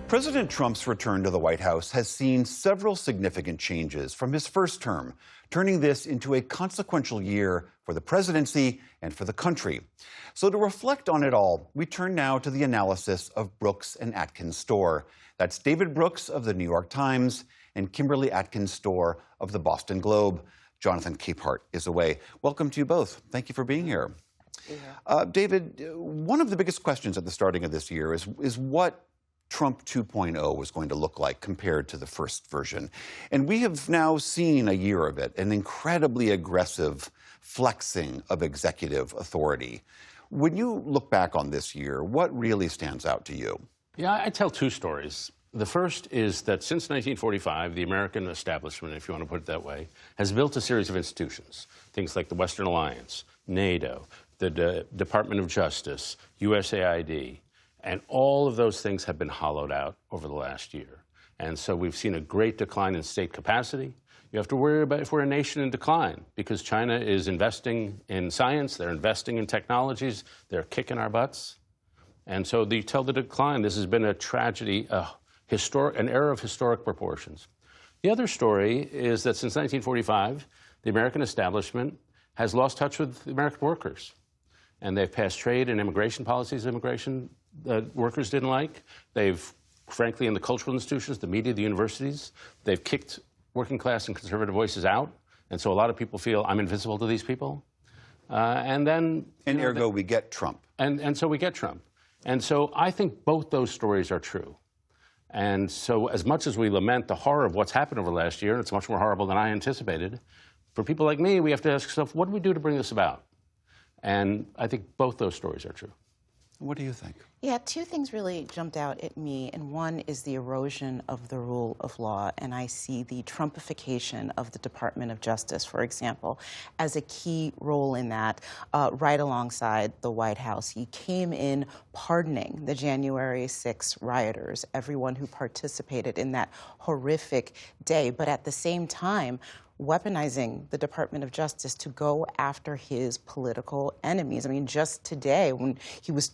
President Trump's return to the White House has seen several significant changes from his first term, turning this into a consequential year for the presidency and for the country. So to reflect on it all, we turn now to the analysis of Brooks and Atkins Storr. That's David Brooks of the New York Times and Kimberly Atkins Storr of the Boston Globe. Jonathan Capehart is away. Welcome to you both. Thank you for being here. David, one of the biggest questions at the starting of this year is what Trump 2.0 was going to look like compared to the first version. And we have now seen a year of it, an incredibly aggressive flexing of executive authority. When you look back on this year, what really stands out to you? Yeah, I tell two stories. The first is that since 1945, the American establishment, if you want to put it that way, has built a series of institutions, things like the Western Alliance, NATO, the Department of Justice, USAID, and all of those things have been hollowed out over the last year. And so we've seen a great decline in state capacity. You have to worry about if we're a nation in decline, because China is investing in science, they're investing in technologies, they're kicking our butts. And so you tell the decline. This has been a tragedy, an era of historic proportions. The other story is that since 1945, the American establishment has lost touch with the American workers. And they've passed trade and immigration policies that workers didn't like. They've, frankly, in the cultural institutions, the media, the universities, they've kicked working class and conservative voices out. And so a lot of people feel I'm invisible to these people. And ergo, we get Trump. And so we get Trump. And so I think both those stories are true. And so as much as we lament the horror of what's happened over the last year, and it's much more horrible than I anticipated, for people like me, we have to ask ourselves, what do we do to bring this about? And I think both those stories are true. What do you think? Yeah, two things really jumped out at me, and one is the erosion of the rule of law, and I see the Trumpification of the Department of Justice, for example, as a key role in that, right alongside the White House. He came in pardoning the January 6 rioters, everyone who participated in that horrific day, but at the same time, weaponizing the Department of Justice to go after his political enemies. I mean, just today, when he was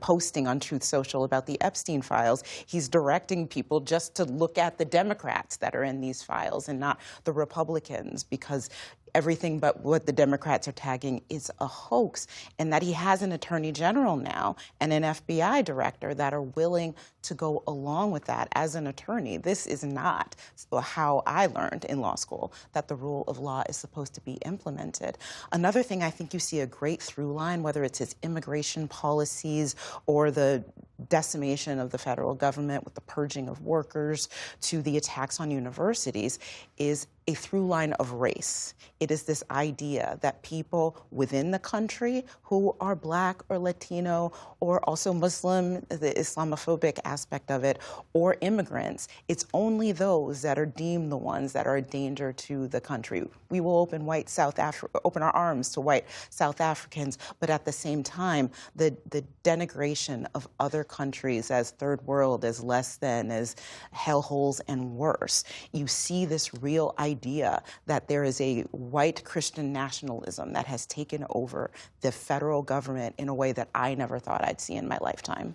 posting on Truth Social about the Epstein files, he's directing people just to look at the Democrats that are in these files and not the Republicans, because everything but what the Democrats are tagging is a hoax, and that he has an attorney general now and an FBI director that are willing to go along with that as an attorney. This is not how I learned in law school that the rule of law is supposed to be implemented. Another thing, I think you see a great through line, whether it's his immigration policies or the decimation of the federal government with the purging of workers to the attacks on universities, is a through line of race. It is this idea that people within the country who are Black or Latino or also Muslim, the Islamophobic aspect of it, or immigrants, it's only those that are deemed the ones that are a danger to the country. We will open our arms to white South Africans, but at the same time, the denigration of other countries as third world, as less than, as hellholes and worse. You see this real idea that there is a white Christian nationalism that has taken over the federal government in a way that I never thought I'd see in my lifetime.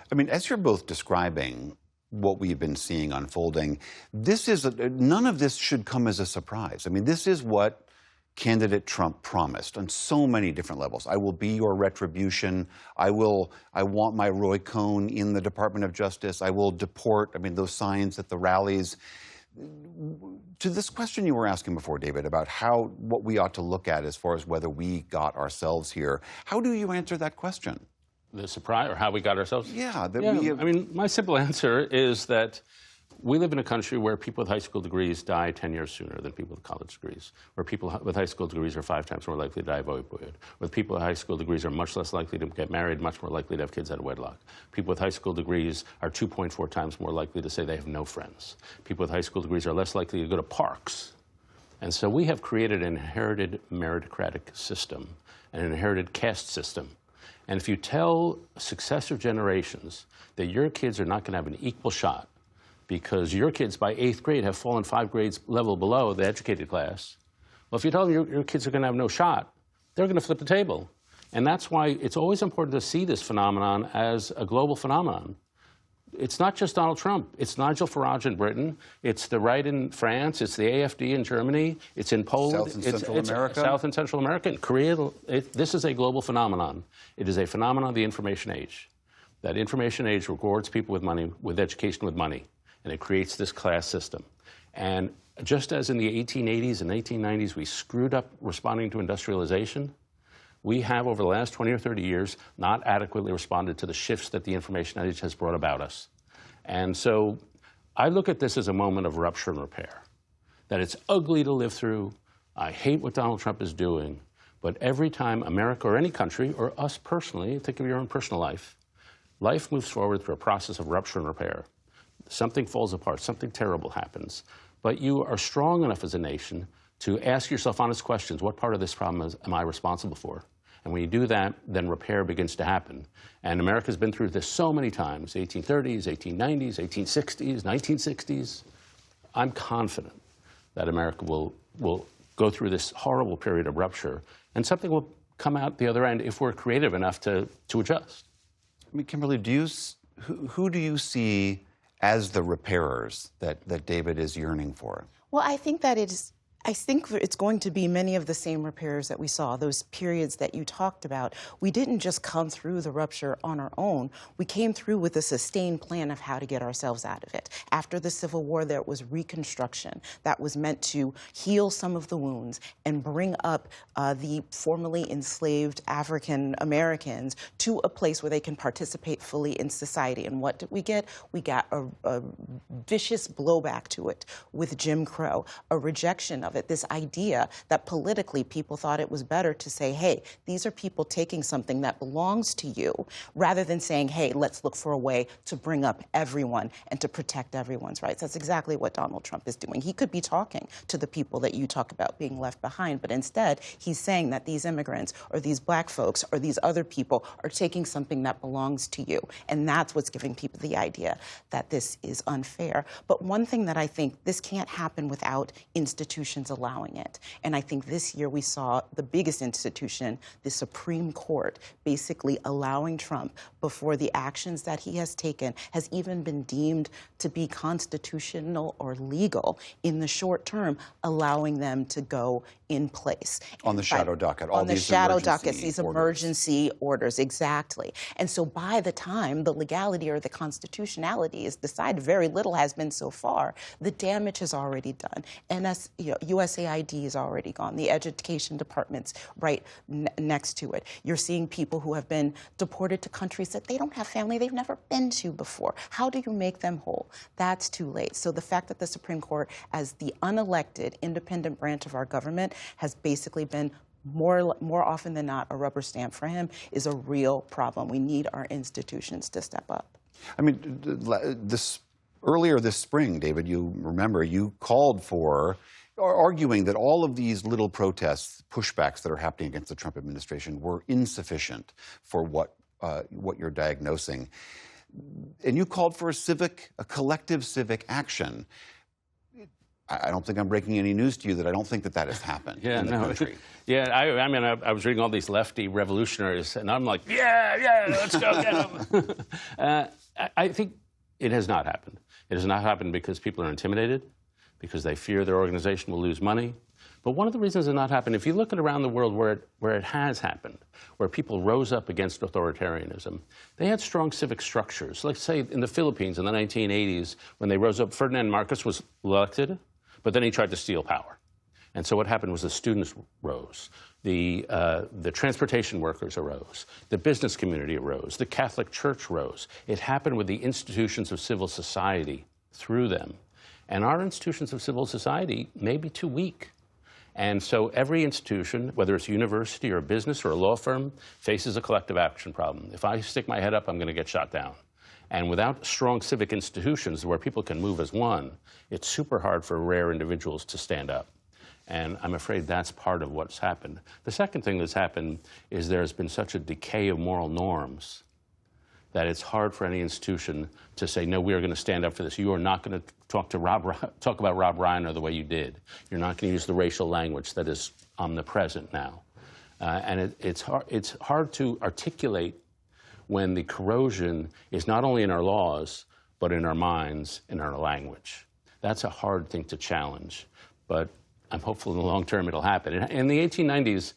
I mean, as you're both describing what we've been seeing unfolding, none of this should come as a surprise. I mean, this is what candidate Trump promised on so many different levels. I will be your retribution. I want my Roy Cohn in the Department of Justice. I will deport, those signs at the rallies. To this question you were asking before, David, about what we ought to look at as far as whether we got ourselves here, how do you answer that question? The surprise, or how we got ourselves? Yeah. My simple answer is that we live in a country where people with high school degrees die 10 years sooner than people with college degrees, where people with high school degrees are 5 times more likely to die of opioid, where people with high school degrees are much less likely to get married, much more likely to have kids out of wedlock. People with high school degrees are 2.4 times more likely to say they have no friends. People with high school degrees are less likely to go to parks. And so we have created an inherited meritocratic system, an inherited caste system. And if you tell successive generations that your kids are not going to have an equal shot because your kids by 8th grade have fallen 5 grades level below the educated class, well, if you tell them your kids are going to have no shot, they're going to flip the table. And that's why it's always important to see this phenomenon as a global phenomenon. It's not just Donald Trump. It's Nigel Farage in Britain. It's the right in France. It's the AfD in Germany. It's in Poland. South and Central America. South and Central America. And Korea. This is a global phenomenon. It is a phenomenon of the information age. That information age rewards people with money, with education, with money. And it creates this class system. And just as in the 1880s and 1890s, we screwed up responding to industrialization, we have, over the last 20 or 30 years, not adequately responded to the shifts that the information age has brought about us. And so I look at this as a moment of rupture and repair, that it's ugly to live through. I hate what Donald Trump is doing. But every time America or any country, or us personally, think of your own personal life, life moves forward through a process of rupture and repair. Something falls apart, something terrible happens. But you are strong enough as a nation to ask yourself honest questions. What part of this problem am I responsible for? And when you do that, then repair begins to happen. And America's been through this so many times, 1830s, 1890s, 1860s, 1960s. I'm confident that America will go through this horrible period of rupture, and something will come out the other end if we're creative enough to adjust. I mean, Kimberly, who do you see as the repairers that David is yearning for? Well, I think it's going to be many of the same repairers that we saw, those periods that you talked about. We didn't just come through the rupture on our own. We came through with a sustained plan of how to get ourselves out of it. After the Civil War, there was Reconstruction that was meant to heal some of the wounds and bring up the formerly enslaved African Americans to a place where they can participate fully in society. And what did we get? We got a vicious blowback to it with Jim Crow, a rejection of it. This idea that politically people thought it was better to say, hey, these are people taking something that belongs to you, rather than saying, hey, let's look for a way to bring up everyone and to protect everyone's rights. That's exactly what Donald Trump is doing. He could be talking to the people that you talk about being left behind, but instead he's saying that these immigrants or these black folks or these other people are taking something that belongs to you. And that's what's giving people the idea that this is unfair. But one thing that I think, this can't happen without institutions allowing it. And I think this year we saw the biggest institution, the Supreme Court, basically allowing Trump, before the actions that he has taken has even been deemed to be constitutional or legal in the short term, allowing them to go in place. On the shadow docket. On the shadow dockets, these emergency orders, exactly. And so by the time the legality or the constitutionality is decided, very little has been so far, the damage is already done. And USAID is already gone. The education department's right next to it. You're seeing people who have been deported to countries that they don't have family they've never been to before. How do you make them whole? That's too late. So the fact that the Supreme Court, as the unelected independent branch of our government, has basically been more often than not a rubber stamp for him is a real problem. We need our institutions to step up. I mean, earlier this spring, David, you remember, you called for, arguing that all of these little protests, pushbacks that are happening against the Trump administration were insufficient for what you're diagnosing. And you called for a collective civic action. I don't think I'm breaking any news to you that I don't think that has happened in the country. Yeah, I mean, I was reading all these lefty revolutionaries, and I'm like, yeah, let's go get them. I think it has not happened. It has not happened because people are intimidated, because they fear their organization will lose money. But one of the reasons it has not happened, if you look at around the world where it has happened, where people rose up against authoritarianism, they had strong civic structures. Like, say, in the Philippines in the 1980s, when they rose up, Ferdinand Marcos was elected, but then he tried to steal power. And so what happened was the students rose, the transportation workers arose, the business community arose, the Catholic Church rose. It happened with the institutions of civil society through them. And our institutions of civil society may be too weak. And so every institution, whether it's a university or a business or a law firm, faces a collective action problem. If I stick my head up, I'm going to get shot down. And without strong civic institutions where people can move as one, it's super hard for rare individuals to stand up. And I'm afraid that's part of what's happened. The second thing that's happened is there's been such a decay of moral norms that it's hard for any institution to say, no, we are going to stand up for this. You are not going to talk about Rob Reiner the way you did. You're not going to use the racial language that is omnipresent now. And it's hard to articulate when the corrosion is not only in our laws, but in our minds, in our language. That's a hard thing to challenge, but I'm hopeful in the long term it'll happen. In the 1890s,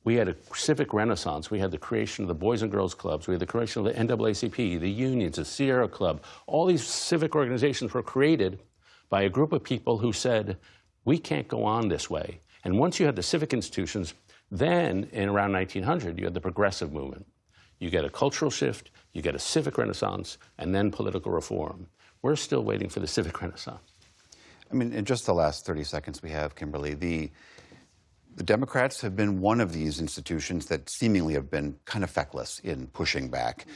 we had a civic renaissance. We had the creation of the Boys and Girls Clubs. We had the creation of the NAACP, the unions, the Sierra Club. All these civic organizations were created by a group of people who said, we can't go on this way. And once you had the civic institutions, then in around 1900, you had the progressive movement. You get a cultural shift, you get a civic renaissance, and then political reform. We're still waiting for the civic renaissance. I mean, in just the last 30 seconds we have, Kimberly, the Democrats have been one of these institutions that seemingly have been kind of feckless in pushing back.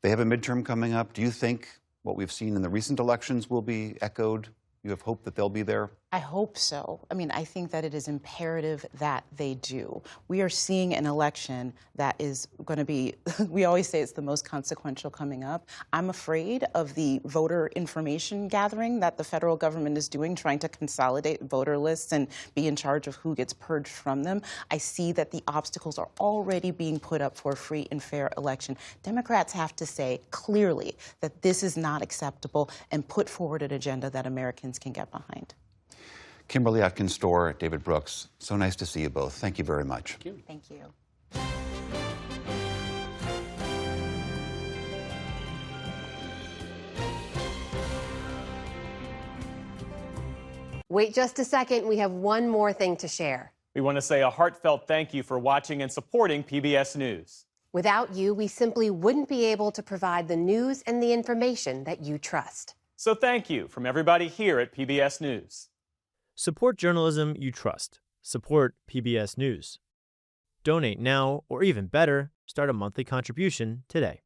They have a midterm coming up. Do you think what we've seen in the recent elections will be echoed? You have hope that they'll be there? I hope so. I mean, I think that it is imperative that they do. We are seeing an election that is going to be, we always say it's the most consequential coming up. I'm afraid of the voter information gathering that the federal government is doing, trying to consolidate voter lists and be in charge of who gets purged from them. I see that the obstacles are already being put up for a free and fair election. Democrats have to say clearly that this is not acceptable and put forward an agenda that Americans can get behind. Kimberly Atkins-Stohr, David Brooks, so nice to see you both. Thank you very much. Thank you. Thank you. Wait just a second. We have one more thing to share. We want to say a heartfelt thank you for watching and supporting PBS News. Without you, we simply wouldn't be able to provide the news and the information that you trust. So thank you from everybody here at PBS News. Support journalism you trust. Support PBS News. Donate now, or even better, start a monthly contribution today.